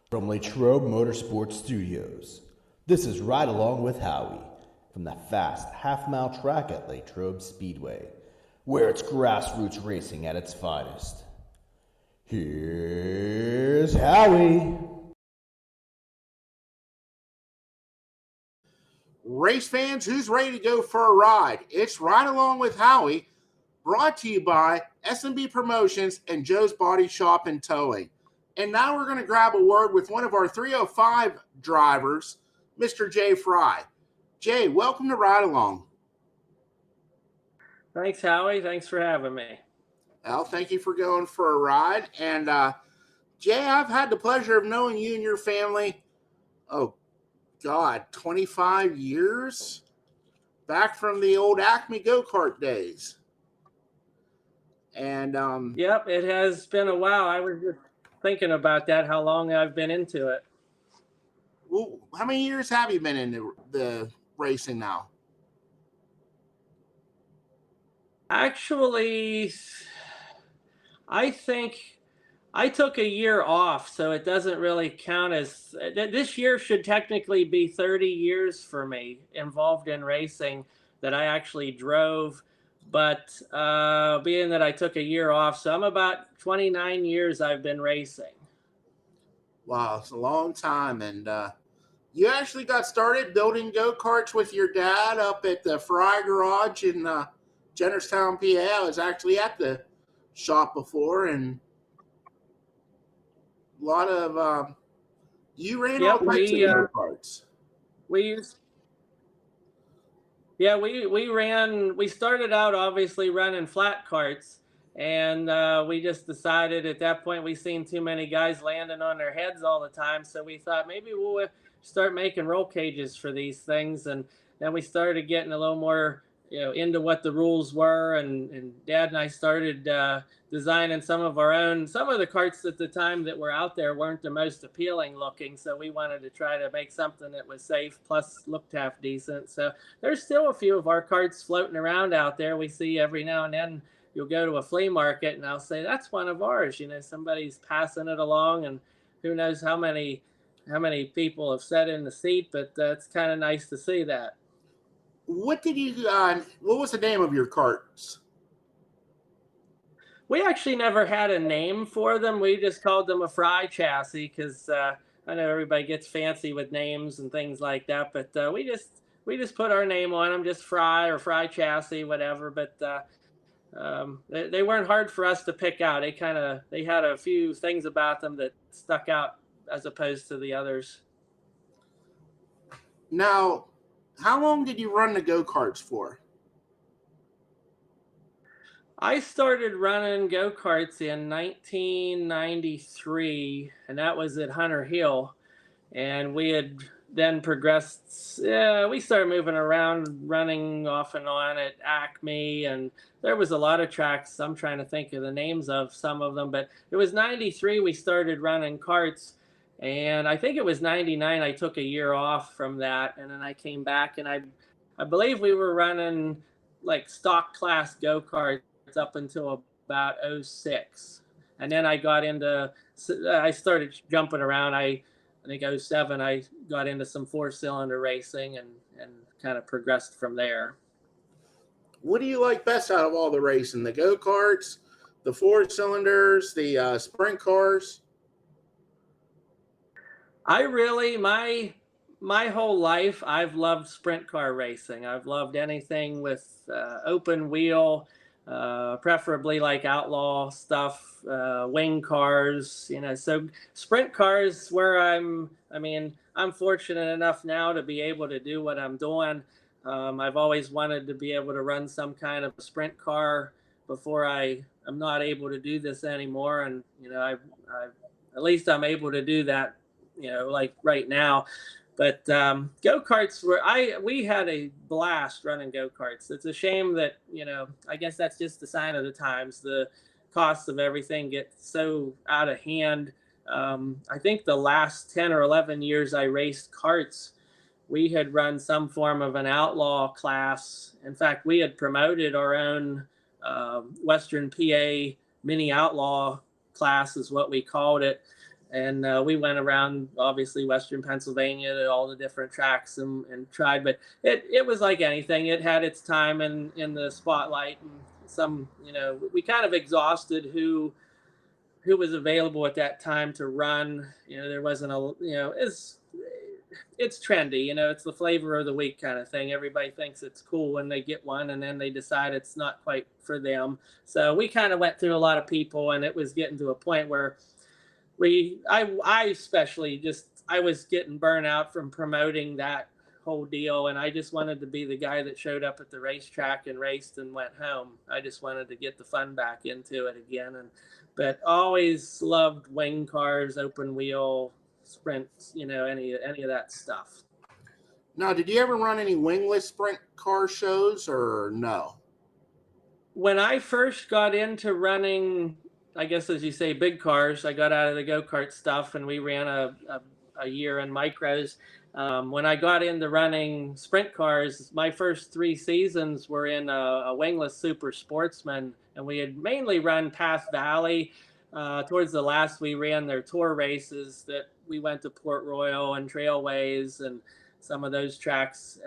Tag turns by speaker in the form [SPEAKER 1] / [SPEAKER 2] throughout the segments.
[SPEAKER 1] From Latrobe Motorsports Studios, this is Ride Along with Howie from the fast half-mile track at Latrobe Speedway, where it's grassroots racing at its finest. Here's Howie.
[SPEAKER 2] Race fans, who's ready to go for a ride? It's Ride Along with Howie, brought to you by S&B Promotions and Joe's Body Shop and Towing. And now we're going to grab a word with one of our 305 drivers, Mr. Jay Fry. Jay, welcome to Ride Along.
[SPEAKER 3] Thanks, Howie. Thanks for having me.
[SPEAKER 2] Well, thank you for going for a ride. And Jay, I've had the pleasure of knowing you and your family, 25 years? Back from the old Acme go-kart days. And
[SPEAKER 3] yep, it has been a while. I was just thinking about that, how long I've been into it.
[SPEAKER 2] Well, how many years have you been in the racing now?
[SPEAKER 3] Actually, I think I took a year off, so it doesn't really count as this year should technically be 30 years for me involved in racing that I actually drove. But being that I took a year off, so I'm about 29 years I've been racing.
[SPEAKER 2] Wow, it's a long time. And you actually got started building go-karts with your dad up at the Fry Garage in Jennerstown, PA. I was actually at the shop before, and a lot of you ran all types of go-karts.
[SPEAKER 3] We started out obviously running flat carts, and we just decided at that point we seen too many guys landing on their heads all the time, so we thought maybe we'll start making roll cages for these things. And then we started getting a little more into what the rules were, and Dad and I started designing some of the carts at the time that were out there weren't the most appealing looking, so we wanted to try to make something that was safe plus looked half decent. So there's still a few of our carts floating around out there. We see every now and then. You'll go to a flea market and I'll say, that's one of ours. Somebody's passing it along, and who knows how many people have sat in the seat, but it's kind of nice to see that.
[SPEAKER 2] What was the name of your carts?
[SPEAKER 3] We actually never had a name for them. We just called them a Fry chassis because I know everybody gets fancy with names and things like that, but we just put our name on them, just Fry or Fry chassis, whatever. But they weren't hard for us to pick out. They had a few things about them that stuck out as opposed to the others.
[SPEAKER 2] Now, how long did you run the go-karts for?
[SPEAKER 3] I started running go-karts in 1993, and that was at Hunter Hill. And we had then progressed. We started moving around, running off and on at Acme, and there was a lot of tracks. I'm trying to think of the names of some of them, but it was 93 we started running karts. And I think it was 99 I took a year off from that, and then I came back, and I believe we were running like stock class go-karts up until about 06. And then I started jumping around. I think 07 I got into some 4-cylinder racing and kind of progressed from there.
[SPEAKER 2] What do you like best out of all the racing? The go-karts, the 4-cylinders, the sprint cars?
[SPEAKER 3] My whole life, I've loved sprint car racing. I've loved anything with open wheel, preferably like outlaw stuff, wing cars, so sprint cars where I'm fortunate enough now to be able to do what I'm doing. I've always wanted to be able to run some kind of a sprint car before I'm not able to do this anymore. And, at least I'm able to do that, like right now. But go-karts we had a blast running go-karts. It's a shame that, I guess that's just the sign of the times. The costs of everything get so out of hand. I think the last 10 or 11 years I raced karts, we had run some form of an outlaw class. In fact, we had promoted our own Western PA mini outlaw class is what we called it. And we went around, obviously, Western Pennsylvania to all the different tracks and tried. But it was like anything. It had its time in the spotlight. And some, we kind of exhausted who was available at that time to run. There wasn't it's trendy, it's the flavor of the week kind of thing. Everybody thinks it's cool when they get one, and then they decide it's not quite for them. So we kind of went through a lot of people, and it was getting to a point where I especially I was getting burnt out from promoting that whole deal, and I just wanted to be the guy that showed up at the racetrack and raced and went home. I just wanted to get the fun back into it again, but always loved wing cars, open wheel, sprints, any of that stuff.
[SPEAKER 2] Now, did you ever run any wingless sprint car shows or no?
[SPEAKER 3] When I first got into running, I guess, as you say, big cars, I got out of the go-kart stuff, and we ran a year in micros. When I got into running sprint cars, my first 3 seasons were in a wingless super sportsman, and we had mainly run Path Valley. Towards the last, we ran their tour races that we went to Port Royal and Trailways and some of those tracks.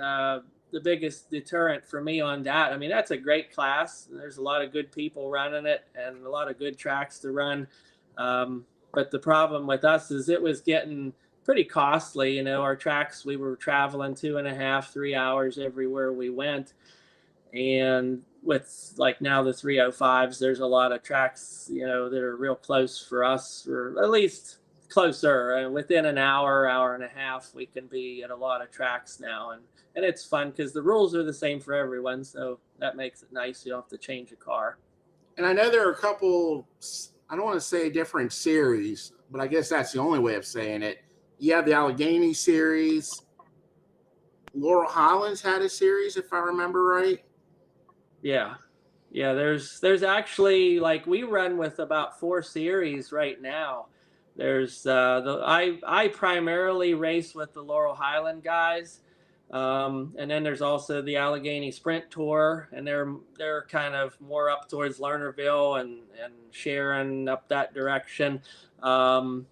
[SPEAKER 3] The biggest deterrent for me on that, that's a great class. There's a lot of good people running it and a lot of good tracks to run. But the problem with us is it was getting pretty costly. Our tracks, we were traveling 2.5, 3 hours everywhere we went. And with like now the 305s, there's a lot of tracks, that are real close for us, or at least closer. And within an hour and a half, we can be at a lot of tracks now. And it's fun because the rules are the same for everyone. So that makes it nice. You don't have to change a car.
[SPEAKER 2] And I know there are a couple, I don't want to say different series, but I guess that's the only way of saying it. You have the Allegheny series. Laurel Highlands had a series, if I remember right.
[SPEAKER 3] Yeah. There's actually, like, we run with about 4 series right now. There's I primarily race with the Laurel Highland guys. And then there's also the Allegheny Sprint Tour, and they're kind of more up towards Lernerville and Sharon, up that direction. Then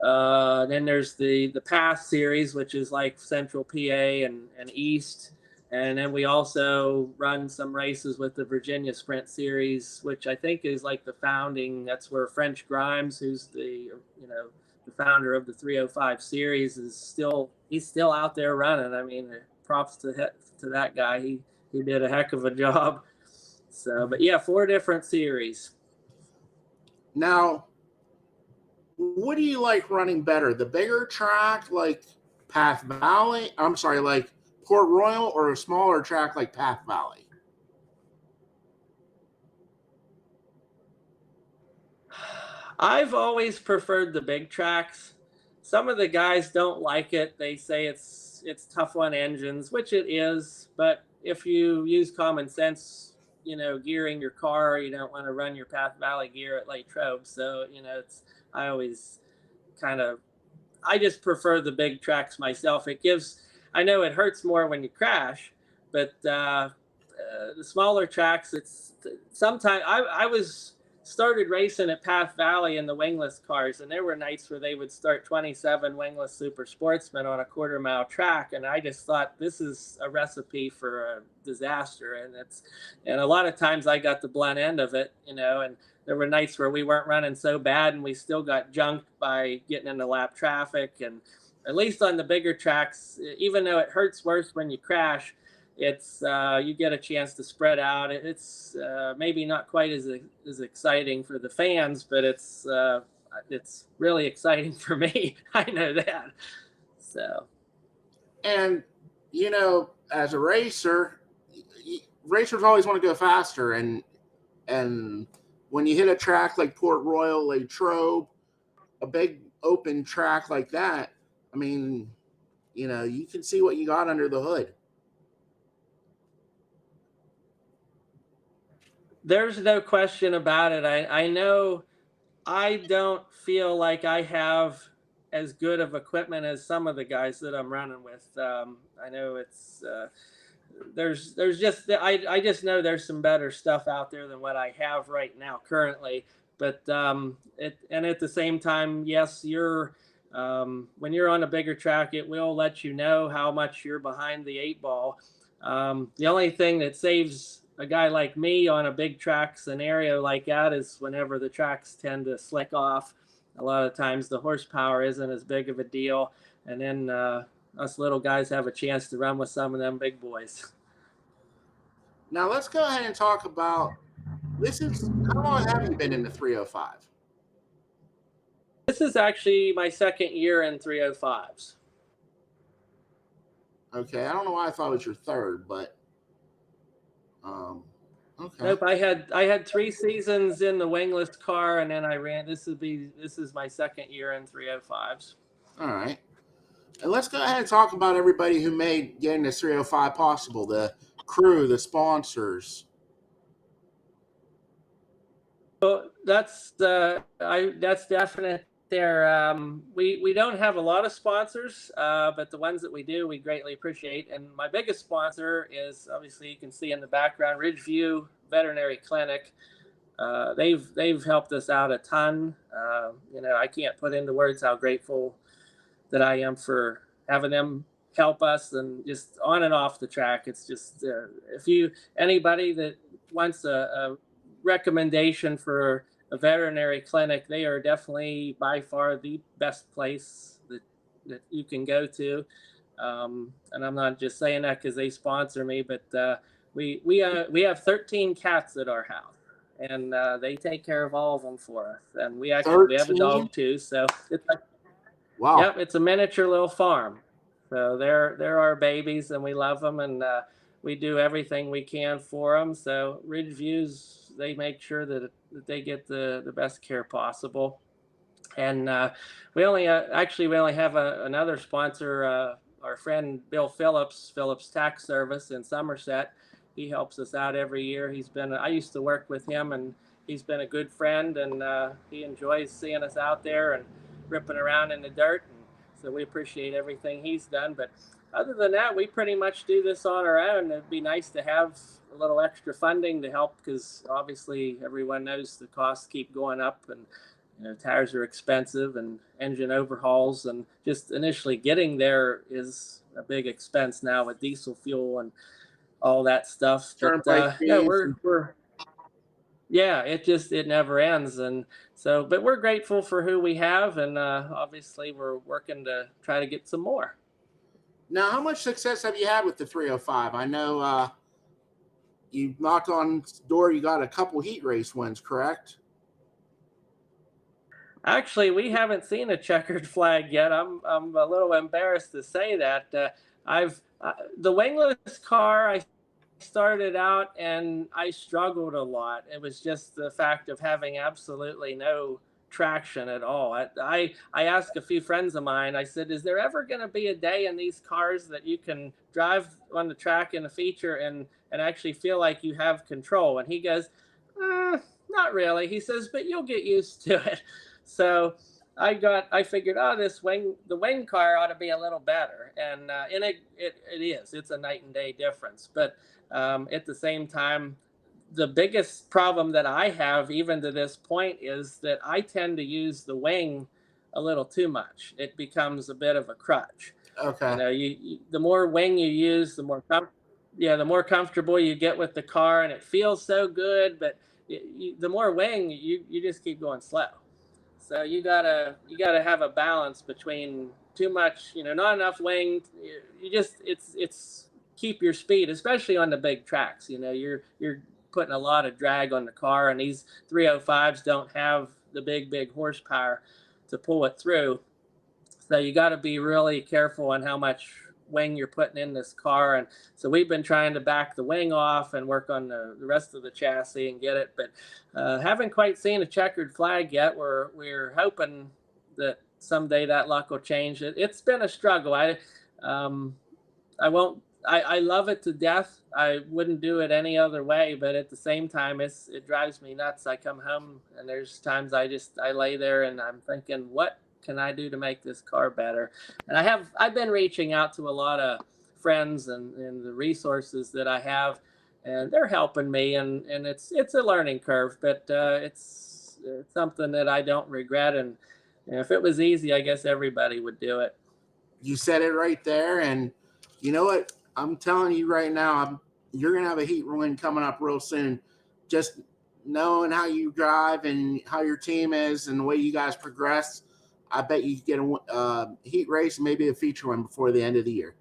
[SPEAKER 3] there's the Path series, which is like Central PA and East. And then we also run some races with the Virginia Sprint Series, which I think is like the founding. That's where French Grimes, who's the founder of the 305 series, he's still out there running. Props to that guy. He did a heck of a job. So, but yeah, 4 different series.
[SPEAKER 2] Now, what do you like running better? The bigger track like Path Valley? I'm sorry, like Port Royal, or a smaller track like Path Valley?
[SPEAKER 3] I've always preferred the big tracks. Some of the guys don't like it. They say it's tough on engines, which it is. But if you use common sense, gearing your car, you don't want to run your Path Valley gear at Latrobe. So, I just prefer the big tracks myself. I know it hurts more when you crash, but the smaller tracks, it's sometimes I started racing at Path Valley in the wingless cars, and there were nights where they would start 27 wingless super sportsmen on a 1/4 mile track, and I just thought, this is a recipe for a disaster. And a lot of times I got the blunt end of it, and there were nights where we weren't running so bad and we still got junked by getting into lap traffic. And at least on the bigger tracks, even though it hurts worse when you crash, it's you get a chance to spread out. It's maybe not quite as exciting for the fans, but it's really exciting for me. I know that. So,
[SPEAKER 2] and as a racer, racers always want to go faster, and when you hit a track like Port Royal, Latrobe, a big open track like that, you can see what you got under the hood.
[SPEAKER 3] There's no question about it. I know I don't feel like I have as good of equipment as some of the guys that I'm running with. I know it's there's just I just know there's some better stuff out there than what I have right now currently. But and at the same time, yes, when you're on a bigger track, it will let you know how much you're behind the 8 ball. The only thing that saves a guy like me on a big track scenario like that is whenever the tracks tend to slick off. A lot of times the horsepower isn't as big of a deal, and then us little guys have a chance to run with some of them big boys.
[SPEAKER 2] Now let's go ahead and talk about how long have you been in the 305?
[SPEAKER 3] This is actually my second year in 305s.
[SPEAKER 2] Okay, I don't know why I thought it was your third, but okay.
[SPEAKER 3] Nope, I had 3 seasons in the wingless car, and then I ran. This is my second year in 305s.
[SPEAKER 2] All right, and let's go ahead and talk about everybody who made getting this 305 possible: the crew, the sponsors.
[SPEAKER 3] So that's definite. There, we don't have a lot of sponsors, but the ones that we do, we greatly appreciate. And my biggest sponsor is, obviously you can see in the background, Ridgeview Veterinary Clinic. They've helped us out a ton. I can't put into words how grateful that I am for having them help us, and just on and off the track. It's just anybody that wants a recommendation for a veterinary clinic, they are definitely by far the best place that you can go to. And I'm not just saying that because they sponsor me, but we have 13 cats at our house, and they take care of all of them for us. And we have a dog too, so it's
[SPEAKER 2] wow.
[SPEAKER 3] Yep, it's a miniature little farm. So they're our babies, and we love them, and we do everything we can for them. So Ridgeviews, they make sure that they get the best care possible. And we only have another sponsor, our friend Bill Phillips Tax Service in Somerset. He helps us out every year. I used to work with him, and he's been a good friend, and he enjoys seeing us out there and ripping around in the dirt. And so we appreciate everything he's done. But other than that, we pretty much do this on our own. It'd be nice to have a little extra funding to help, because obviously everyone knows the costs keep going up, and tires are expensive, and engine overhauls, and just initially getting there is a big expense now with diesel fuel and all that stuff. But it never ends. And so, but we're grateful for who we have, and obviously we're working to try to get some more.
[SPEAKER 2] Now, how much success have you had with the 305? I know you knocked on the door, you got a couple heat race wins, correct?
[SPEAKER 3] Actually, we haven't seen a checkered flag yet. I'm a little embarrassed to say that. The wingless car, I started out and I struggled a lot. It was just the fact of having absolutely no traction at all. I asked a few friends of mine, I said, is there ever going to be a day in these cars that you can drive on the track in a feature and actually feel like you have control? And he goes, not really. He says, but you'll get used to it. So I figured, the wing car ought to be a little better. And it is. It's a night and day difference. But at the same time, the biggest problem that I have, even to this point, is that I tend to use the wing a little too much. It becomes a bit of a crutch.
[SPEAKER 2] Okay.
[SPEAKER 3] The more wing you use, the more comfortable you get with the car, and it feels so good. But the more wing, you just keep going slow. So you gotta have a balance between too much, not enough wing. It's keep your speed, especially on the big tracks. You're putting a lot of drag on the car, and these 305s don't have the big horsepower to pull it through. So you got to be really careful on how much wing you're putting in this car. And so we've been trying to back the wing off and work on the rest of the chassis and get it, but haven't quite seen a checkered flag yet. We're hoping that someday that luck will change. It's been a struggle. I love it to death. I wouldn't do it any other way, but at the same time, it drives me nuts. I come home and there's times I lay there and I'm thinking, what can I do to make this car better? And I've been reaching out to a lot of friends and the resources that I have, and they're helping me, and it's a learning curve, but it's it's something that I don't regret. And if it was easy, I guess everybody would do it.
[SPEAKER 2] You said it right there. And you know what? I'm telling you right now, you're going to have a heat win coming up real soon. Just knowing how you drive and how your team is and the way you guys progress, I bet you get a heat race and maybe a feature one before the end of the year.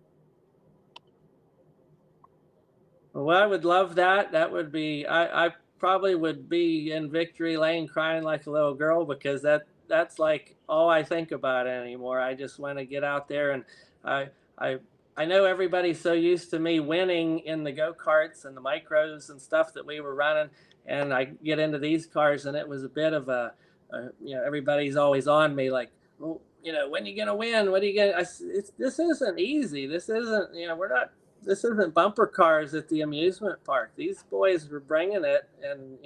[SPEAKER 3] Well, I would love that. That would be, I probably would be in victory lane crying like a little girl, because that's like all I think about anymore. I just want to get out there, and I I I know everybody's so used to me winning in the go-karts and the micros and stuff that we were running, and I get into these cars and it was a bit of everybody's always on me like, well, when are you gonna win? What are you gonna? This isn't easy. This isn't, we're not. This isn't bumper cars at the amusement park. These boys were bringing it, and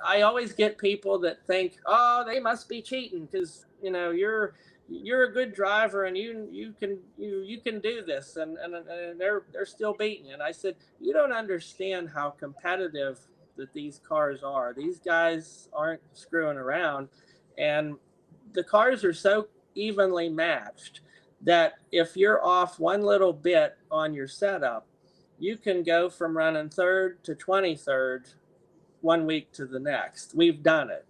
[SPEAKER 3] I always get people that think, oh, they must be cheating because you're a good driver and you can do this, and they're still beating you. And I said, you don't understand how competitive that these cars are. These guys aren't screwing around, and the cars are so evenly matched that if you're off one little bit on your setup, you can go from running third to 23rd 1 week to the next. We've done it.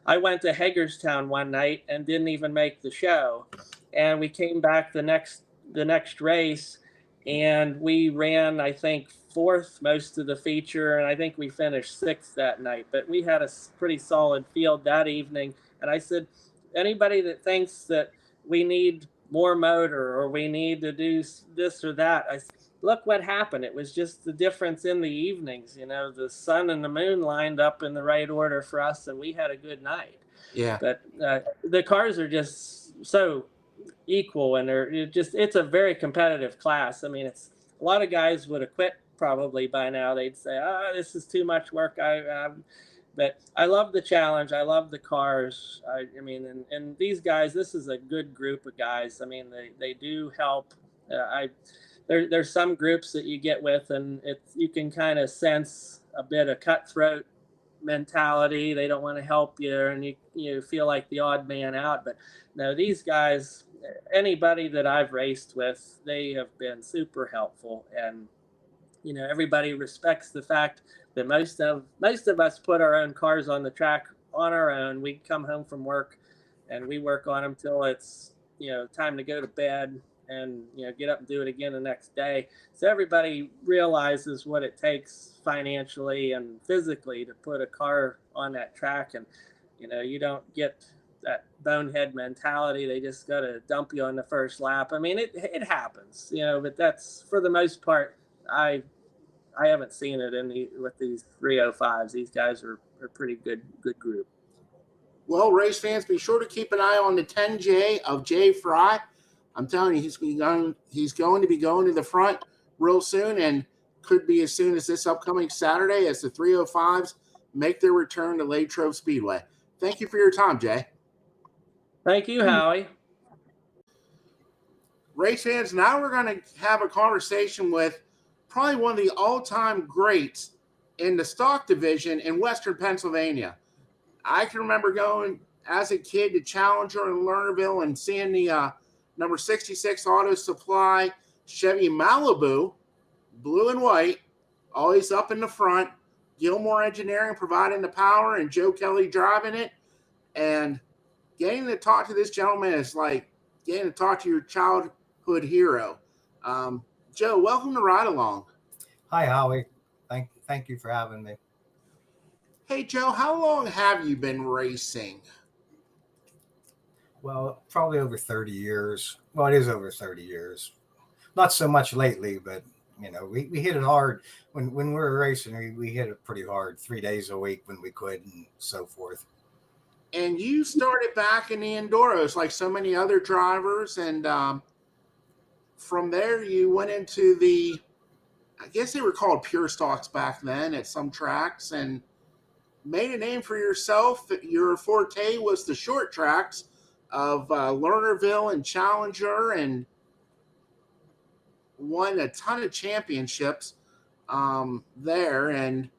[SPEAKER 3] I went to Hagerstown one night and didn't even make the show, and we came back the next race, and we ran, I think, fourth most of the feature, and I think we finished sixth that night. But we had a pretty solid field that evening, and I said, anybody that thinks that we need more motor or we need to do this or that, look what happened. It was just the difference in the evenings. The sun and the moon lined up in the right order for us, and we had a good night.
[SPEAKER 2] Yeah.
[SPEAKER 3] But the cars are just so equal, and it's a very competitive class. I mean, it's a lot of guys would have quit probably by now. They'd say, this is too much work. But I love the challenge. I love the cars. I mean, and these guys, this is a good group of guys. I mean, they do help. There's some groups that you get with, and you can kind of sense a bit of cutthroat mentality. They don't want to help you, and you feel like the odd man out. But no, these guys, anybody that I've raced with, they have been super helpful, and everybody respects the fact that most of us put our own cars on the track on our own. We come home from work and we work on them till it's time to go to bed, and get up and do it again the next day. So everybody realizes what it takes financially and physically to put a car on that track, and you don't get that bonehead mentality. They just got to dump you on the first lap. I mean, it happens, but that's, for the most part, I haven't seen it with these 305s. These guys are a pretty good group.
[SPEAKER 2] Well, race fans, be sure to keep an eye on the 10J of Jay Fry. I'm telling you, he's going to be going to the front real soon, and could be as soon as this upcoming Saturday as the 305s make their return to Latrobe Speedway. Thank you for your time, Jay.
[SPEAKER 3] Thank you, Howie.
[SPEAKER 2] Race fans, now we're going to have a conversation with probably one of the all-time greats in the stock division in Western Pennsylvania. I can remember going as a kid to Challenger in Lernerville and seeing the number 66 Auto Supply Chevy Malibu, blue and white, always up in the front. Gilmore Engineering providing the power and Joe Kelley driving it. And getting to talk to this gentleman is like getting to talk to your childhood hero. Joe, welcome to Ride Along.
[SPEAKER 4] Hi, Howie. Thank you for having me.
[SPEAKER 2] Hey, Joe, how long have you been racing?
[SPEAKER 4] Well, probably over 30 years. Well, it is over 30 years. Not so much lately, but, we hit it hard. When we were racing, we hit it pretty hard, 3 days a week when we could and so forth.
[SPEAKER 2] And you started back in the Enduros like so many other drivers, and from there you went into I guess they were called pure stocks back then at some tracks, and made a name for yourself. Your forte was the short tracks of Lernerville and Challenger, and won a ton of championships there. And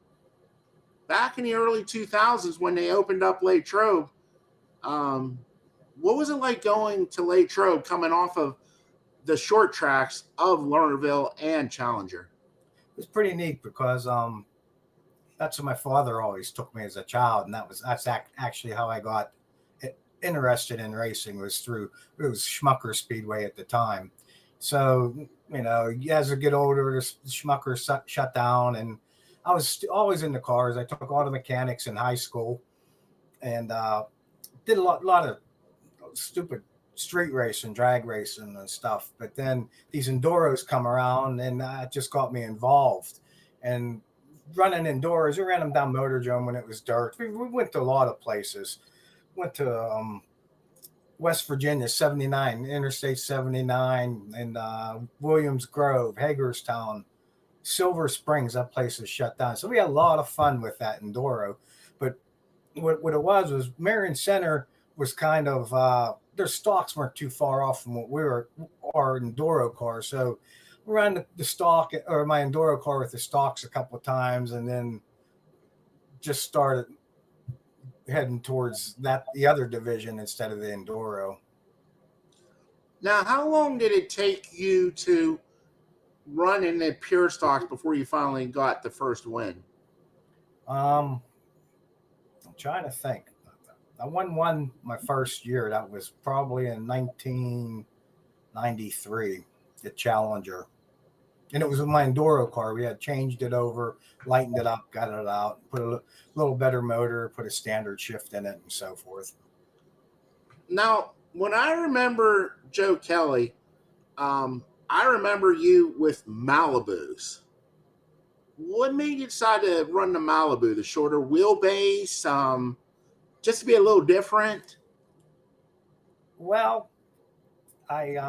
[SPEAKER 2] back in the early 2000s when they opened up Latrobe, what was it like going to Latrobe coming off of the short tracks of Lernerville and Challenger?
[SPEAKER 4] It was pretty neat because that's where my father always took me as a child, and that's actually how I got interested in racing, was through, it was Schmucker Speedway at the time. So, you know, as I get older, the Schmucker shut down, and I was always into cars. I took auto mechanics in high school, and did a lot of stupid street racing, drag racing and stuff. But then these enduros come around, and it just got me involved. And running enduros, we ran them down Motordrome when it was dirt. We went to a lot of places. Went to West Virginia, 79, Interstate 79, and Williams Grove, Hagerstown, Silver Springs. That place is shut down. So we had a lot of fun with that enduro. But what it was Marion Center was kind of, their stocks weren't too far off from what our enduro car. So we ran the stock, or my enduro car, with the stocks a couple of times, and then just started heading towards the other division instead of the enduro.
[SPEAKER 2] Now, how long did it take you to run in the pure stocks before you finally got the first win?
[SPEAKER 4] I'm trying to think. I won one my first year. That was probably in 1993, the Challenger. And it was with my enduro car. We had changed it over, lightened it up, got it out, put a little better motor, put a standard shift in it, and so forth.
[SPEAKER 2] Now, when I remember Joe Kelley, I remember you with Malibus. What made you decide to run the Malibu, the shorter wheelbase, just to be a little different?
[SPEAKER 4] Well, I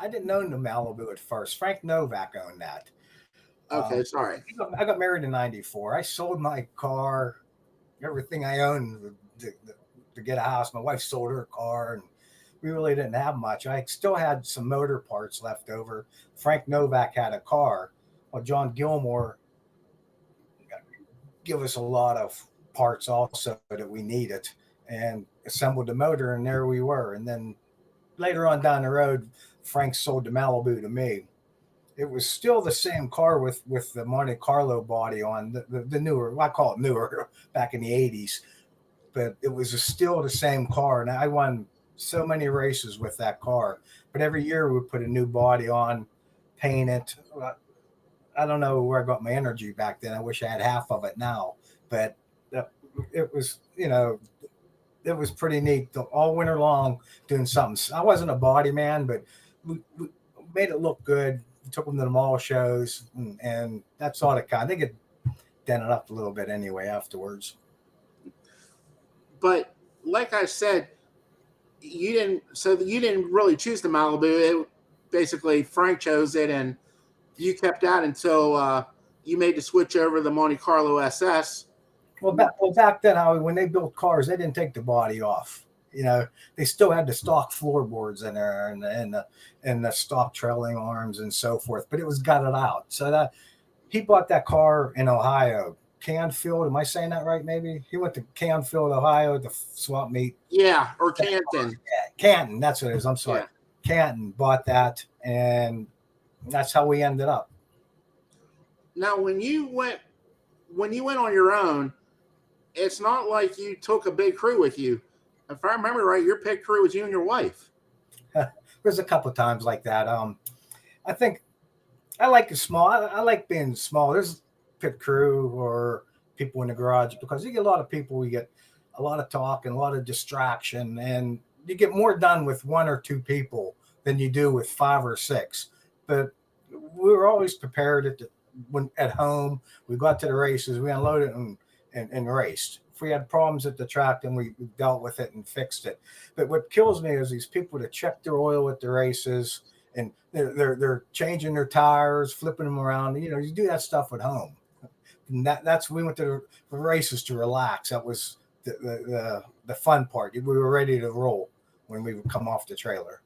[SPEAKER 4] didn't own the Malibu at first. Frank Novak owned that.
[SPEAKER 2] Okay, sorry.
[SPEAKER 4] I got married in '94. I sold my car, everything I owned to get a house. My wife sold her car, and we really didn't have much. I still had some motor parts left over. Frank Novak had a car. Well, John Gilmore gave us a lot of parts also that we needed, and assembled the motor, and there we were. And then later on down the road, Frank sold the Malibu to me. It was still the same car with the Monte Carlo body on, the newer, well, I call it newer, back in the 80s, but it was still the same car. And I won so many races with that car, but every year we would put a new body on, paint it. I don't know where I got my energy back then. I wish I had half of it now, but it was, you know, it was pretty neat all winter long doing something. I wasn't a body man, but we made it look good. We took them to the mall shows, and that's all it kind. I think it dented up a little bit anyway afterwards.
[SPEAKER 2] But like I said, you didn't really choose the Malibu. Basically, Frank chose it, and you kept that until you made the switch over to the Monte Carlo SS.
[SPEAKER 4] Well, back then, Howie, when they built cars, they didn't take the body off. You know, they still had the stock floorboards in there, and the stock trailing arms and so forth, but it was gutted out. So that he bought that car in Ohio, Canfield. Am I saying that right? Maybe he went to Canfield, Ohio, to swap meet.
[SPEAKER 2] Yeah, or Canton.
[SPEAKER 4] Yeah, Canton. That's what it is. I'm sorry. Yeah. Canton bought that, and that's how we ended up.
[SPEAKER 2] Now, when you went on your own, it's not like you took a big crew with you. If I remember right, your pit crew was you and your wife.
[SPEAKER 4] There's a couple of times like that. I think I like the small. I like being small. There's pit crew or people in the garage, because you get a lot of people. You get a lot of talk and a lot of distraction, and you get more done with one or two people than you do with 5 or 6. But we were always prepared when at home. We got to the races, we unloaded and raced. If we had problems at the track, then we dealt with it and fixed it. But what kills me is these people that check their oil at the races, and they're changing their tires, flipping them around. You know, you do that stuff at home. And that's we went to the races to relax. That was the fun part. We were ready to roll when we would come off the trailer.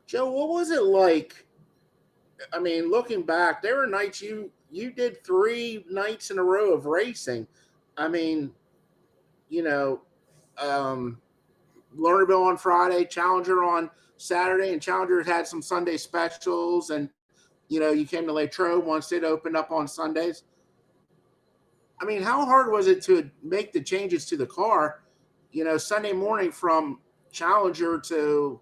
[SPEAKER 2] Joe, what was it like? I mean, looking back, there were nights you did 3 nights in a row of racing. I mean, you know, um, Lernerville on Friday, Challenger on Saturday, and Challenger had some Sunday specials. And, you came to Latrobe once it opened up on Sundays. I mean, how hard was it to make the changes to the car, Sunday morning from Challenger to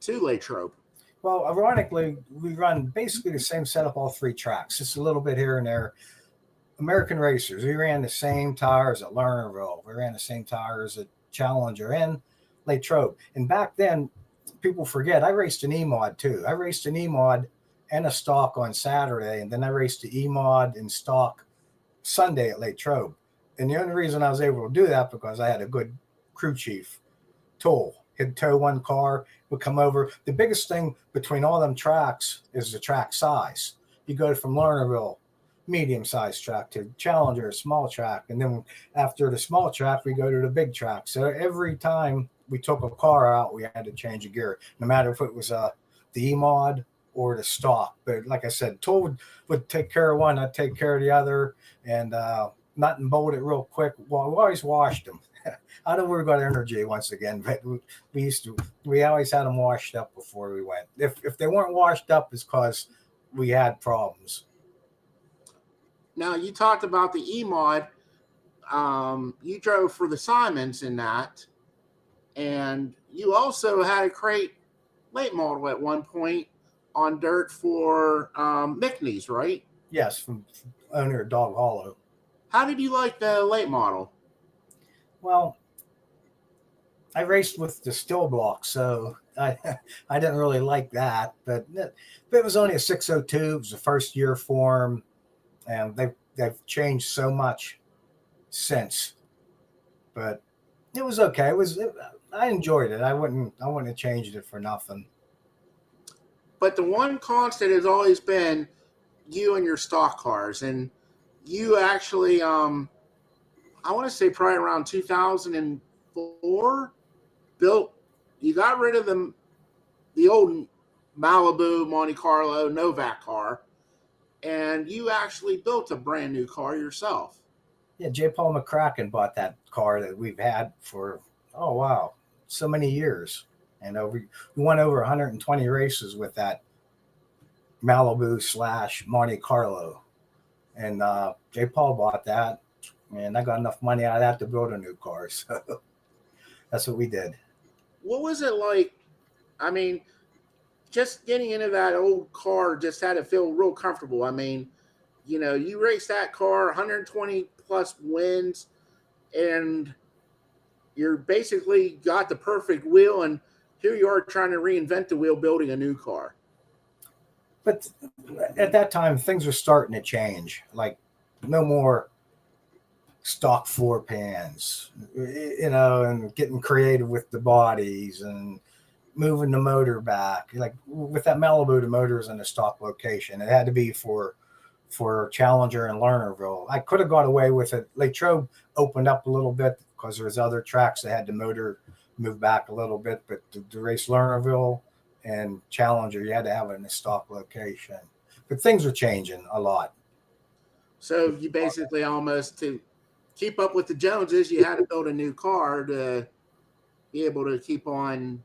[SPEAKER 2] Latrobe?
[SPEAKER 4] Well, ironically, we run basically the same setup all three tracks, just a little bit here and there. American racers, we ran the same tires at Lernerville. We ran the same tires at Challenger and Latrobe. And back then, people forget, I raced an E-Mod too. I raced an E-Mod and a stock on Saturday, and then I raced the E-Mod and stock Sunday at Latrobe. And the only reason I was able to do that because I had a good crew chief, Toll. He'd tow one car, would come over. The biggest thing between all them tracks is the track size. You go from Lernerville, medium-sized track, to Challenger, small track, and then after the small track, we go to the big track. So every time we took a car out, we had to change a gear, no matter if it was the E-Mod or the stock. But like I said, Toll would take care of one, I'd take care of the other, and nut and bolt it real quick. Well, we always washed them. I know we got energy once again, but we always had them washed up before we went. If they weren't washed up, it's because we had problems.
[SPEAKER 2] Now, you talked about the E-Mod. You drove for the Simons in that, and you also had a crate late model at one point on dirt for Mickney's, right?
[SPEAKER 4] Yes, from owner of Dog Hollow.
[SPEAKER 2] How did you like the late model?
[SPEAKER 4] Well, I raced with the still block, so I didn't really like that. But it was only a 602. It was the first year for them, and they've changed so much since. But it was okay. I enjoyed it. I wouldn't have changed it for nothing.
[SPEAKER 2] But the one constant has always been you and your stock cars, and you actually, I want to say probably around 2004, you got rid of the old Malibu, Monte Carlo, Novak car, and you actually built a brand new car yourself.
[SPEAKER 4] Yeah, J. Paul McCracken bought that car that we've had for, oh, wow, so many years. And we won over 120 races with that Malibu / Monte Carlo. And J. Paul bought that, and I got enough money out of that to build a new car. So that's what we did.
[SPEAKER 2] What was it like? I mean, just getting into that old car just had to feel real comfortable. I mean, you raced that car, 120 plus wins, and you're basically got the perfect wheel, and here you are trying to reinvent the wheel, building a new car.
[SPEAKER 4] But at that time, things were starting to change. Like, no more stock floor pans, and getting creative with the bodies and moving the motor back. Like with that Malibu, the motor was in a stock location. It had to be for Challenger and Lernerville. I could have got away with it. Latrobe opened up a little bit because there was other tracks that had the motor move back a little bit, but to race Lernerville and Challenger, you had to have it in a stock location. But things are changing a lot.
[SPEAKER 2] So you basically almost, to keep up with the Joneses, you had to build a new car to be able to keep on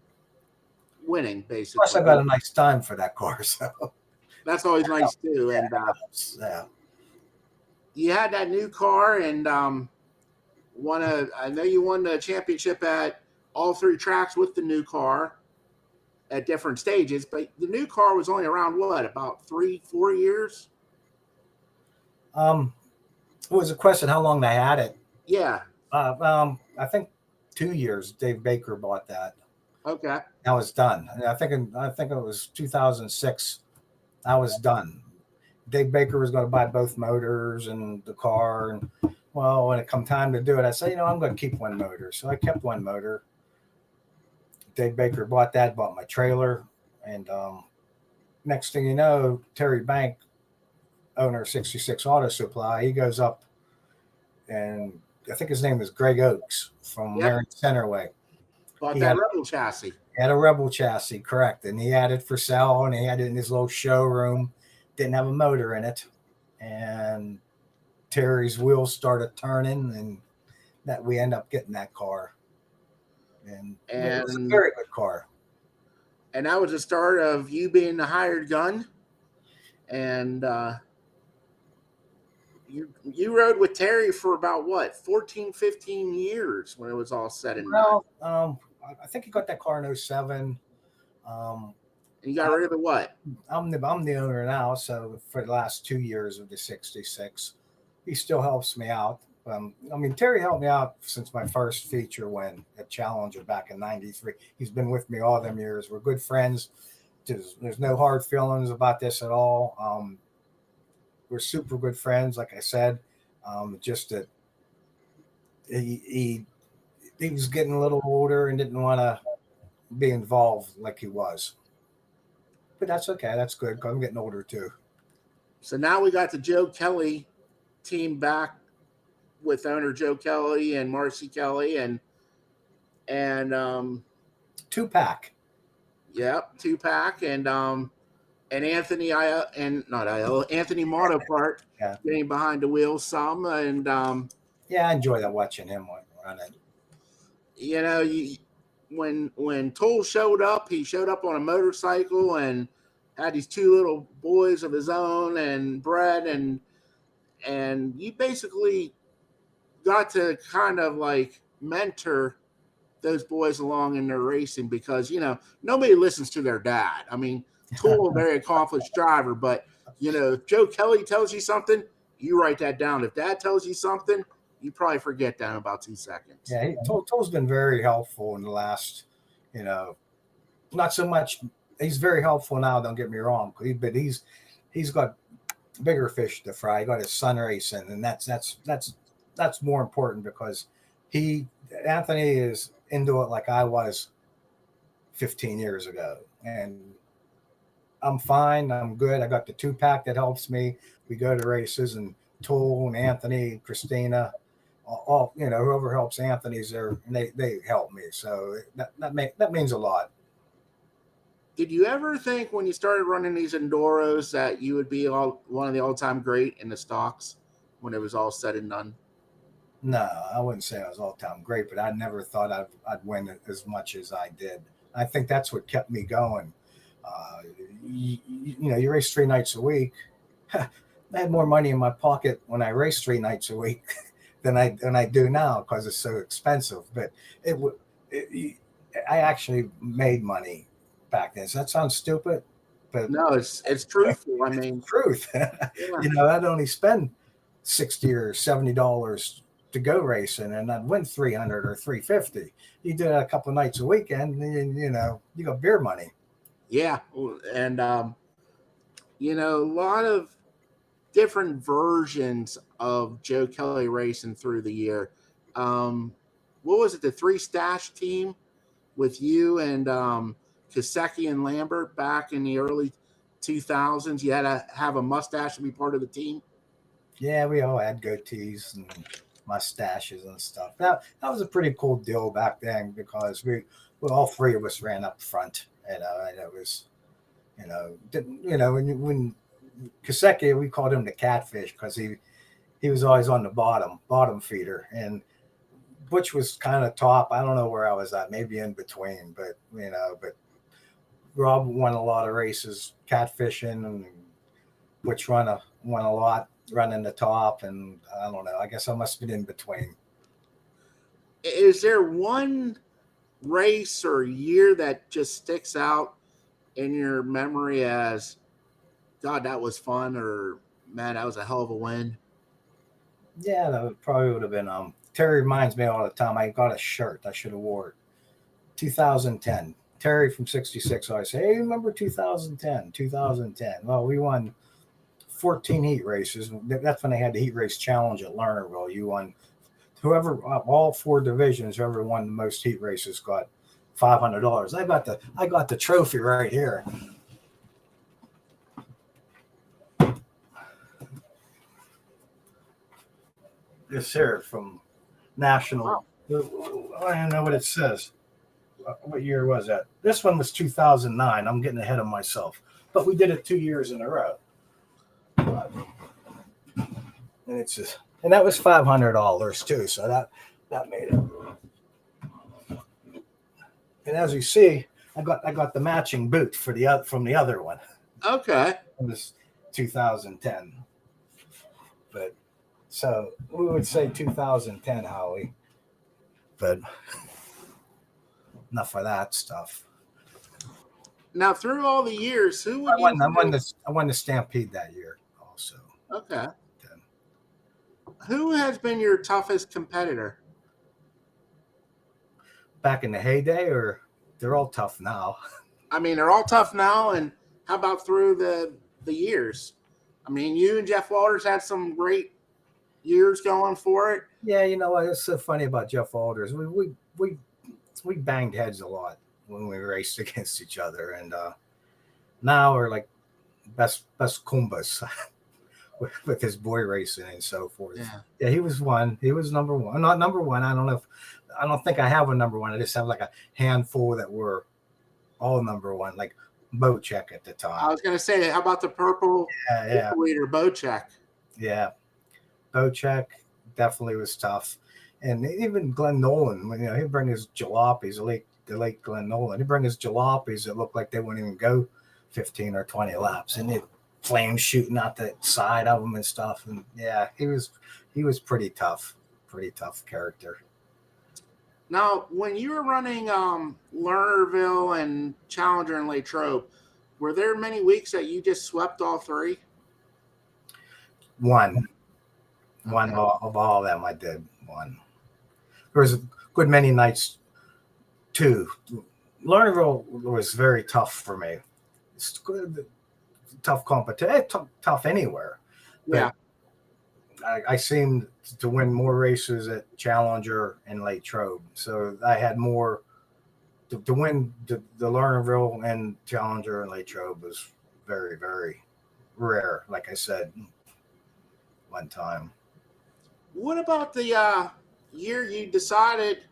[SPEAKER 2] winning, basically.
[SPEAKER 4] Plus, I got a nice time for that car, so
[SPEAKER 2] that's always nice too. And you had that new car, and I know you won the championship at all three tracks with the new car at different stages, but the new car was only around about 3-4 years?
[SPEAKER 4] It was a question how long they had it.
[SPEAKER 2] Yeah.
[SPEAKER 4] I think 2 years. Dave Baker bought that.
[SPEAKER 2] Okay.
[SPEAKER 4] I was done. And I think it was 2006. I was done. Dave Baker was going to buy both motors and the car. And well, when it come time to do it, I said, I'm going to keep one motor. So I kept one motor. Dave Baker bought that, bought my trailer. And next thing you know, Terry Bank, owner of 66 Auto Supply, he goes up, and I think his name is Greg Oakes from Marion Centerway.
[SPEAKER 2] Bought that Rebel chassis.
[SPEAKER 4] Had a Rebel chassis, correct. And he had it for sale, and he had it in his little showroom. Didn't have a motor in it. And Terry's wheels started turning, and that we end up getting that car, and it was a
[SPEAKER 2] And
[SPEAKER 4] very good car.
[SPEAKER 2] and that was the start of you being the hired gun. And you rode with Terry for about what, 14, 15 years when it was all said and done.
[SPEAKER 4] Well, I think he got that car in 07.
[SPEAKER 2] And you got rid of the what?
[SPEAKER 4] I'm the owner now, so for the last 2 years of the 66, he still helps me out. I mean, Terry helped me out since my first feature win at Challenger back in '93. He's been with me all them years. We're good friends. There's no hard feelings about this at all. We're super good friends, like I said. Just that he was getting a little older and didn't want to be involved like he was. But that's okay. That's good. 'Cause I'm getting older too.
[SPEAKER 2] So now we got the Joe Kelley team back with owner Joe Kelley and Marcy Kelley and
[SPEAKER 4] 2-pack.
[SPEAKER 2] Yep, 2-pack and Anthony Anthony Monopart getting behind the wheel some and
[SPEAKER 4] yeah, I enjoy that watching him run it.
[SPEAKER 2] You know, when Toll showed up, he showed up on a motorcycle and had these two little boys of his own and Brett and you basically got to kind of like mentor those boys along in their racing because, you know, nobody listens to their dad. I mean, Toll, a very accomplished driver, but, you know, if Joe Kelley tells you something, you write that down. If Dad tells you something, you probably forget that in about 2 seconds.
[SPEAKER 4] Yeah, Toll's been very helpful in the last, you know, not so much. He's very helpful now, don't get me wrong, but he's got bigger fish to fry. He got his son racing, and that's more important because Anthony is into it like I was 15 years ago, and I'm fine. I'm good. I got the 2-pack that helps me. We go to races, and Toll and Anthony, Christina, all you know, whoever helps Anthony's there, and they help me. So that means a lot.
[SPEAKER 2] Did you ever think when you started running these Enduros that you would be one of the all-time great in the stocks when it was all said and done?
[SPEAKER 4] No, I wouldn't say I was all-time great, but I never thought I'd win as much as I did. I think that's what kept me going. You know, you race 3 nights a week. I had more money in my pocket when I raced 3 nights a week than I do now because it's so expensive. But I actually made money back then. So that sounds stupid, but
[SPEAKER 2] no, it's truthful. I mean,
[SPEAKER 4] truth.
[SPEAKER 2] Yeah.
[SPEAKER 4] You know, I'd only spend $60 or $70 to go racing, and I'd win $300 or $350. You do that a couple of nights a weekend, and you know, you got beer money.
[SPEAKER 2] Yeah, and you know, a lot of different versions of Joe Kelley racing through the year. What was it? The 3 stash team with you and Kasecki and Lambert back in the early 2000s. You had to have a mustache to be part of the team.
[SPEAKER 4] Yeah, we all had goatees and mustaches and stuff. That was a pretty cool deal back then because we all 3 of us ran up front. And it was, you know, when Kasecki, we called him the catfish because he was always on the bottom feeder, and Butch was kind of top. I don't know where I was at, maybe in between, but you know, but Rob won a lot of races catfishing, and Butch won a lot running the top, and I don't know. I guess I must have been in between.
[SPEAKER 2] Is there one race or year that just sticks out in your memory as, God, that was fun, or man, that was a hell of a win?
[SPEAKER 4] Yeah, that probably would have been. Terry reminds me all the time. I got a shirt. I should have wore it. 2010. Terry from 66 always say, hey, remember 2010? 2010. Well, we won 14 heat races. That's when they had the heat race challenge at Lernerville. You won. Whoever, all 4 divisions, whoever won the most heat races got $500. I got the trophy right here. This here from National.
[SPEAKER 2] Wow.
[SPEAKER 4] I don't know what it says. What year was that? This one was 2009. I'm getting ahead of myself, but we did it 2 years in a row. And it's just, and that was $500 too. So That made it. And as you see, I got the matching boot for from the other one.
[SPEAKER 2] Okay.
[SPEAKER 4] It was 2010. But so we would say 2010, Howie. But enough of that stuff.
[SPEAKER 2] Now, through all the years, who would
[SPEAKER 4] I won the Stampede that year also.
[SPEAKER 2] Okay.
[SPEAKER 4] Then.
[SPEAKER 2] Who has been your toughest competitor?
[SPEAKER 4] Back in the heyday, or they're all tough now?
[SPEAKER 2] I mean, they're all tough now, and how about through the years? I mean, you and Jeff Walters had some great years going for it.
[SPEAKER 4] Yeah, you know what? It's so funny about Jeff Walters. We banged heads a lot when we raced against each other, and now we're like best kumbas with his boy racing and so forth. Yeah, he was one. He was number one. Not number one. I don't think I have a number one. I just have like a handful that were all number one, like Bocek at the time.
[SPEAKER 2] I was gonna say, how about the purple leader Bocek?
[SPEAKER 4] Yeah, Bocek definitely was tough, and even Glenn Nolan. You know, he'd bring his jalopies. The late Glenn Nolan. He'd bring his jalopies that looked like they wouldn't even go 15 or 20 laps, and it flames shooting out the side of them and stuff. And yeah, he was pretty tough character.
[SPEAKER 2] Now, when you were running Lernerville and Challenger and Latrobe, were there many weeks that you just swept all three?
[SPEAKER 4] One of all of them, I did one. There was a good many nights, too. Lernerville was very tough for me. It's good, tough competition, tough anywhere.
[SPEAKER 2] Yeah.
[SPEAKER 4] I seemed to win more races at Challenger and Latrobe, so I had more to win. The Lernerville and Challenger and Latrobe was very, very rare. Like I said, one time.
[SPEAKER 2] What about the year you decided?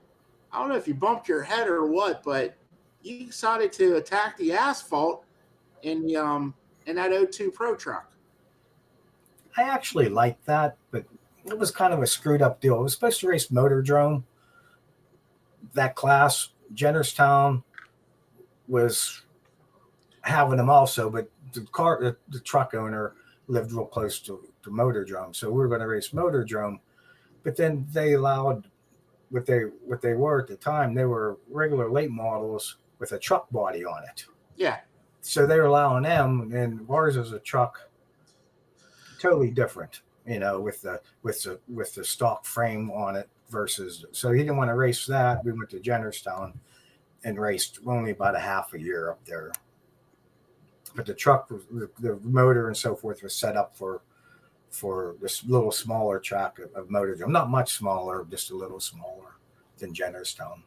[SPEAKER 2] I don't know if you bumped your head or what, but you decided to attack the asphalt in that 02 Pro truck.
[SPEAKER 4] I actually liked that, but it was kind of a screwed up deal. It was supposed to race Motordrome, that class. Jennerstown was having them also, but the truck owner lived real close to Motordrome, so we were going to race Motordrome. But then they allowed what they were at the time. They were regular late models with a truck body on it.
[SPEAKER 2] Yeah.
[SPEAKER 4] So they were allowing them, and ours is a truck. Totally different, you know, with the stock frame on it versus. So he didn't want to race that. We went to Jennerstown and raced only about a half a year up there. But the truck, the motor and so forth was set up for this little smaller track of Motordrome. Not much smaller, just a little smaller than Jennerstown.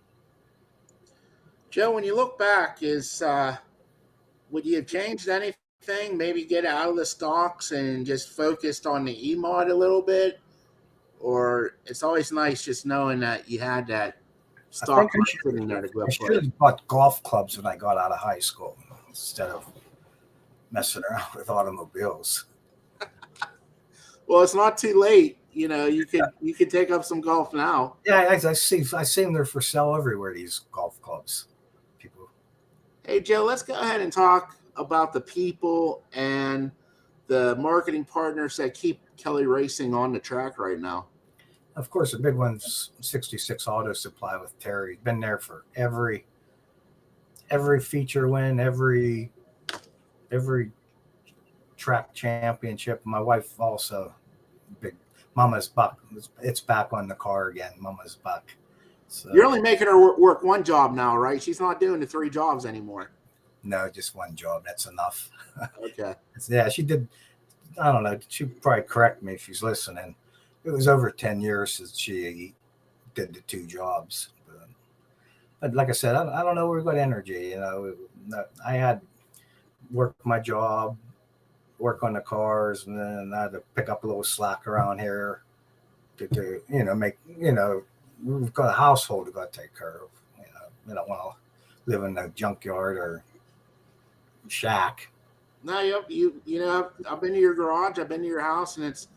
[SPEAKER 2] Joe, when you look back, would you have changed anything? Maybe get out of the stocks and just focused on the E-mod a little bit? Or it's always nice just knowing that you had that stock sitting there to go play.
[SPEAKER 4] I should have bought golf clubs when I got out of high school instead of messing around with automobiles.
[SPEAKER 2] Well, it's not too late. You know, you could take up some golf now.
[SPEAKER 4] Yeah, I see them there for sale everywhere, these golf clubs. People.
[SPEAKER 2] Hey, Joe, let's go ahead and talk about the people and the marketing partners that keep Kelley Racing on the track right now.
[SPEAKER 4] Of course, the big one's 66 Auto Supply with Terry. Been there for every feature win, every track championship. My wife also, big Mama's Buck. It's back on the car again. Mama's Buck. So,
[SPEAKER 2] you're only making her work one job now, right? She's not doing the 3 jobs anymore.
[SPEAKER 4] No, just one job. That's enough.
[SPEAKER 2] Okay.
[SPEAKER 4] Yeah, she did. I don't know. She'd probably correct me if she's listening. It was over 10 years since she did the 2 jobs. But like I said, I don't know where we got energy. You know, I had work my job, work on the cars, and then I had to pick up a little slack around here to make, we've got a household to got to take care of. We don't want to live in a junkyard or shack.
[SPEAKER 2] No, you know, I've been to your garage, I've been to your house, and it's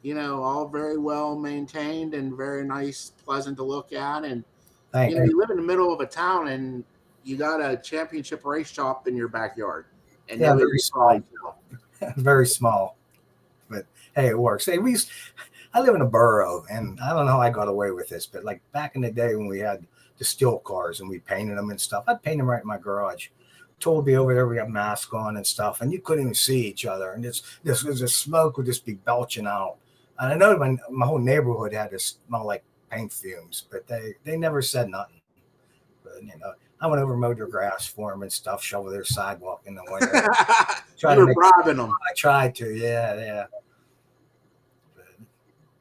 [SPEAKER 2] all very well maintained and very nice, pleasant to look at. And,
[SPEAKER 4] Thank you.
[SPEAKER 2] you live in the middle of a town and you got a championship race shop in your backyard. And
[SPEAKER 4] Yeah,
[SPEAKER 2] nobody
[SPEAKER 4] very
[SPEAKER 2] can
[SPEAKER 4] small.
[SPEAKER 2] find you.
[SPEAKER 4] Very small. But hey, it works. Hey, I live in a borough, and I don't know how I got away with this, but like back in the day when we had the steel cars and we painted them and stuff, I'd paint them right in my garage. Told me over there we got masks on and stuff, and you couldn't even see each other, and this smoke would just be belching out. And I know my whole neighborhood had to smell like paint fumes, but they never said nothing. But I went over and mowed their grass for them and stuff, shovel their sidewalk in the winter.
[SPEAKER 2] You were bribing them.
[SPEAKER 4] I tried to, yeah.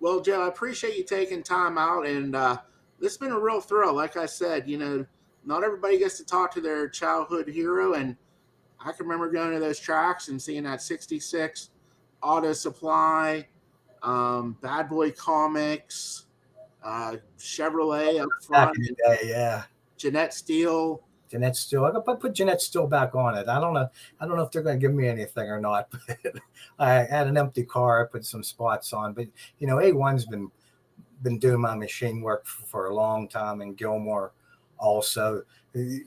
[SPEAKER 2] Well, Joe, I appreciate you taking time out, and this has been a real thrill. Like I said, not everybody gets to talk to their childhood hero, and I can remember going to those tracks and seeing that 66 Auto Supply, Bad Boy Comics, Chevrolet up front,
[SPEAKER 4] back in the day, yeah.
[SPEAKER 2] Jeanette Steele.
[SPEAKER 4] Jeanette Steele. I put Jeanette Steele back on it. I don't know if they're going to give me anything or not. But I had an empty car. I put some spots on. But A1's been doing my machine work for a long time, and Gilmore also.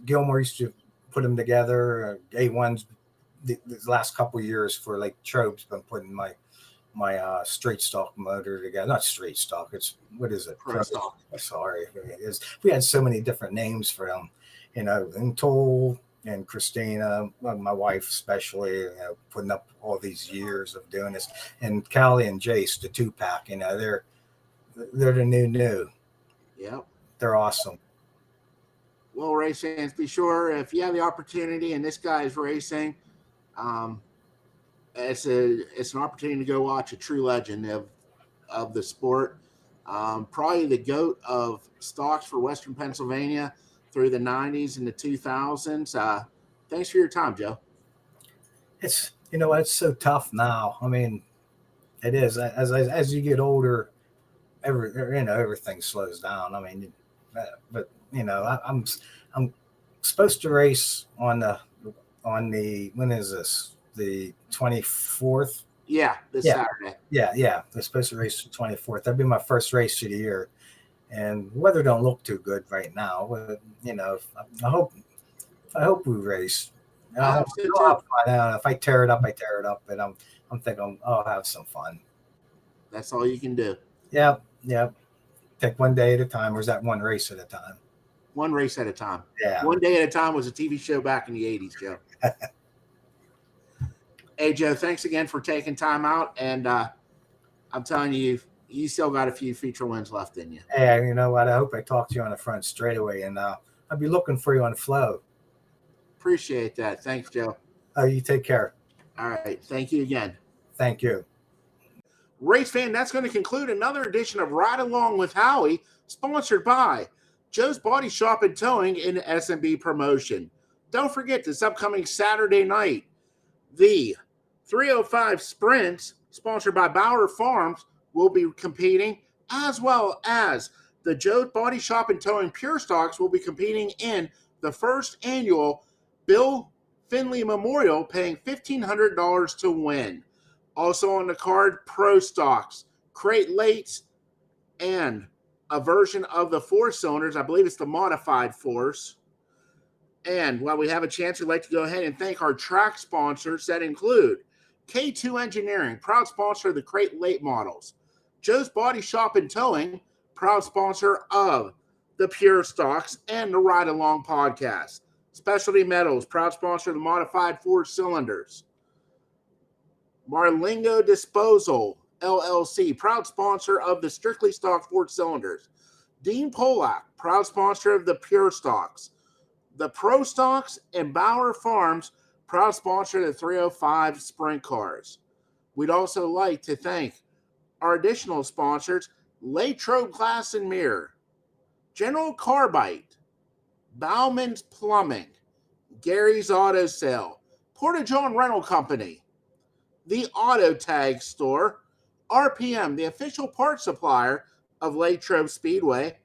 [SPEAKER 4] Gilmore used to put them together. A1's the last couple of years for Latrobe's been putting my straight stock motor together. Not straight stock. It's what is it?
[SPEAKER 2] Pro stock.
[SPEAKER 4] Sorry, we had so many different names for them. And Toll and Christina, my wife especially, putting up all these years of doing this, and Callie and Jace, the 2-pack, they're the new.
[SPEAKER 2] Yep.
[SPEAKER 4] They're awesome.
[SPEAKER 2] Well, race fans, be sure if you have the opportunity and this guy is racing, it's an opportunity to go watch a true legend of the sport. Probably the GOAT of stocks for Western Pennsylvania through the 90s and the 2000s. Thanks for your time, Joe.
[SPEAKER 4] It's it's so tough now. I mean, it is as you get older, everything slows down. I mean, but I'm supposed to race on the when is this, the 24th?
[SPEAKER 2] Yeah, this Saturday.
[SPEAKER 4] Yeah. They're supposed to race the 24th. That'd be my first race of the year. And weather don't look too good right now. But, I hope we race. I'll find out. If I tear it up, I tear it up. But I'm thinking I'll have some fun.
[SPEAKER 2] That's all you can do.
[SPEAKER 4] Yeah. Take one day at a time, or is that one race at a time?
[SPEAKER 2] One race at a time.
[SPEAKER 4] Yeah.
[SPEAKER 2] One day at a time was a TV show back in the 80s, Joe. Hey, Joe, thanks again for taking time out. And I'm telling you, you still got a few feature wins left in you.
[SPEAKER 4] Hey, you know what? I hope I talk to you on the front straightaway, and I'll be looking for you on Flow.
[SPEAKER 2] Appreciate that. Thanks, Joe.
[SPEAKER 4] You take care.
[SPEAKER 2] All right. Thank you again.
[SPEAKER 4] Thank you.
[SPEAKER 2] Race fan, that's going to conclude another edition of Ride Along with Howie, sponsored by Joe's Body Shop and Towing in SMB Promotion. Don't forget this upcoming Saturday night, the 305 Sprint, sponsored by Bauer Farms, will be competing, as well as the Joe's Body Shop and Towing Pure Stocks will be competing in the first annual Bill Finley Memorial, paying $1,500 to win. Also on the card, Pro Stocks, Crate Lates, and a version of the 4-cylinders. I believe it's the modified Force. And while we have a chance, we'd like to go ahead and thank our track sponsors that include K2 Engineering, proud sponsor of the Crate Late models. Joe's Body Shop and Towing, proud sponsor of the Pure Stocks and the Ride Along podcast. Specialty Metals, proud sponsor of the modified 4-cylinders. Marilungo Disposal LLC, proud sponsor of the Strictly Stock 4-cylinders. Dean Pollock, proud sponsor of the Pure Stocks. The Pro Stocks and Bauer Farms, proud sponsor of the 305 Sprint Cars. We'd also like to thank our additional sponsors, Latrobe Glass and Mirror, General Carbide, Bowman's Plumbing, Garry's Auto Sale, Porta-John Rental Company, the Auto Tag Store, RPM, the official parts supplier of Latrobe Speedway,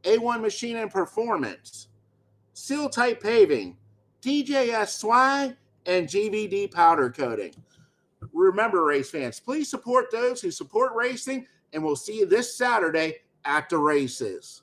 [SPEAKER 2] A1 Machine and Performance, Seal Tite Paving, DJS Swag, and GVD Powder Coating. remember, race fans, please support those who support racing, and we'll see you this Saturday at the races.